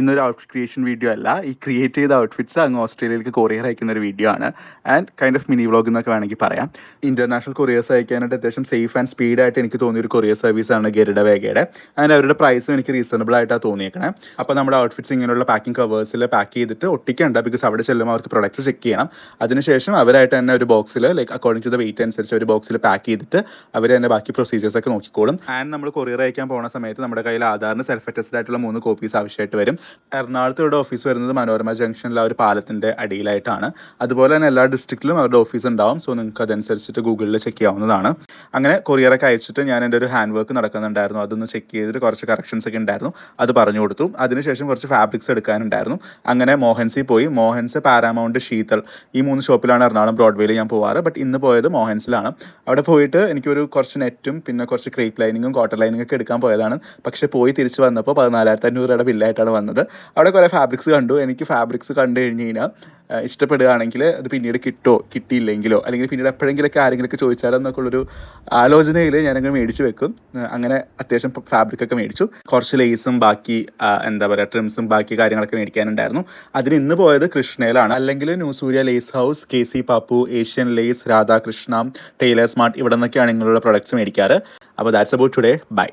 ഇന്നൊരു outfit creation video അല്ല. ഈ ക്രിയേറ്റ് ചെയ്ത ഔട്ട്ഫിറ്റ്സ് അങ്ങ് ഓസ്ട്രേലിയയിലേക്ക് കൊറിയർ അയക്കുന്ന ഒരു വീഡിയോ ആണ്. And kind of mini vlog എന്നൊക്കെ വേണമെങ്കിൽ പറയാം. ഇന്റർനാഷണൽ കൊറിയേഴ്സ് അയക്കാനായിട്ട് അത്യാവശ്യം സേഫ് ആൻഡ് സ്പീഡായിട്ട് എനിക്ക് തോന്നിയൊരു കൊറിയർ സർവീസാണ് ഗരുഡ വേഗയുടെ. ആൻഡ് അവരുടെ പ്രൈസും എനിക്ക് റീസണബിൾ ആയിട്ടാണ് തോന്നിയേക്കണേ. അപ്പോൾ നമ്മുടെ ഔട്ട്ഫിറ്റ്സ് ഇങ്ങനെയുള്ള പാക്കിംഗ് കവേഴ്സിൽ പാക്ക് ചെയ്തിട്ട് ഒട്ടിക്കണ്ട, ബിക്കോസ് അവിടെ ചെല്ലുമ്പോൾ അവർക്ക് പ്രൊഡക്ട്സ് ചെക്ക് ചെയ്യണം. അതിനുശേഷം അവരായിട്ട് തന്നെ ഒരു ബോക്സിൽ like according to the weight അനുസരിച്ച് ഒരു ബോക്സിൽ പാക്ക് ചെയ്തിട്ട് അവർ തന്നെ ബാക്കി പ്രൊസീജിയേഴ്സ് ഒക്കെ നോക്കിക്കോളും. ആൻഡ് നമ്മൾ കൊറിയർ അയക്കാൻ പോകുന്ന സമയത്ത് നമ്മുടെ കയ്യിൽ ആധാറിന് സെൽഫ് അറ്റസ്റ്റഡ് ആയിട്ടുള്ള 3 കോപ്പീസ് ആവശ്യമായിട്ട് വരും. എറണാകുളത്ത് ഇവിടെ ഓഫീസ് വരുന്നത് മനോരമ ജംഗ്ഷനിലെ ആ ഒരു പാലത്തിൻ്റെ അടിയിലായിട്ടാണ്. അതുപോലെ തന്നെ എല്ലാ ഡിസ്ട്രിക്റ്റിലും അവരുടെ ഓഫീസ് ഉണ്ടാവും. സോ നിങ്ങൾക്ക് അതനുസരിച്ചിട്ട് ഗൂഗിളിൽ ചെക്ക് ചെയ്യാവുന്നതാണ്. അങ്ങനെ കൊറിയറൊക്കെ അയച്ചിട്ട് ഞാൻ എൻ്റെ ഒരു ഹാൻഡ് വർക്ക് നടക്കുന്നുണ്ടായിരുന്നു. അതൊന്ന് ചെക്ക് ചെയ്തിട്ട് കുറച്ച് കറക്ഷൻസ് ഒക്കെ ഉണ്ടായിരുന്നു, അത് പറഞ്ഞു കൊടുത്തു. അതിനുശേഷം കുറച്ച് ഫാബ്രിക്സ് എടുക്കാനുണ്ടായിരുന്നു. അങ്ങനെ മോഹൻസിൽ പോയി. മോഹൻസ്, പാരാമൗണ്ട്, ശീതൾ, ഈ 3 ഷോപ്പിലാണ് എറണാകുളം ബ്രോഡ്വേയിൽ ഞാൻ പോവാറ്. ബട്ട് ഇന്ന് പോയത് മോഹൻസിലാണ്. അവിടെ പോയിട്ട് എനിക്കൊരു കുറച്ച് നെറ്റും പിന്നെ കുറച്ച് ക്രേപ്പ് ലൈനിങ്ങും കോട്ടൺ ലൈനിങ്ങും ഒക്കെ എടുക്കാൻ പോയതാണ്. പക്ഷേ പോയി തിരിച്ച് വന്നപ്പോൾ 14,500 രൂപയുടെ ബില്ലായിട്ടാണ് വന്നത്. അവിടെ കുറേ ഫാബ്രിക്സ് കണ്ടു. എനിക്ക് ഫാബ്രിക്സ് കണ്ടു കഴിഞ്ഞ് കഴിഞ്ഞാൽ ഇഷ്ടപ്പെടുകയാണെങ്കിൽ അത് പിന്നീട് കിട്ടിയില്ലെങ്കിലോ അല്ലെങ്കിൽ പിന്നീട് എപ്പോഴെങ്കിലൊക്കെ ആരെങ്കിലുമൊക്കെ ചോദിച്ചാലോ എന്നൊക്കെ ഉള്ളൊരു ആലോചനയിൽ ഞാനങ്ങനെ മേടിച്ച് വെക്കും. അങ്ങനെ അത്യാവശ്യം ഫാബ്രിക്കൊക്കെ മേടിച്ചു. കുറച്ച് ലേസും ബാക്കി എന്താ പറയുക ട്രിംസും ബാക്കി കാര്യങ്ങളൊക്കെ മേടിക്കാനുണ്ടായിരുന്നു. അതിന് ഇന്ന് പോയത് കൃഷ്ണയിലാണ്. അല്ലെങ്കിൽ New Surya laces house, KC Pappu, Asian laces, Radhakrishna, tailor smart, ഇവിടെ നിന്നൊക്കെയാണ് ഇങ്ങനെയുള്ള പ്രൊഡക്ട്സ് മേടിക്കാറ്. അപ്പോൾ ദാറ്റ്സ് അബൌട്ട് ടുഡേ. ബൈ.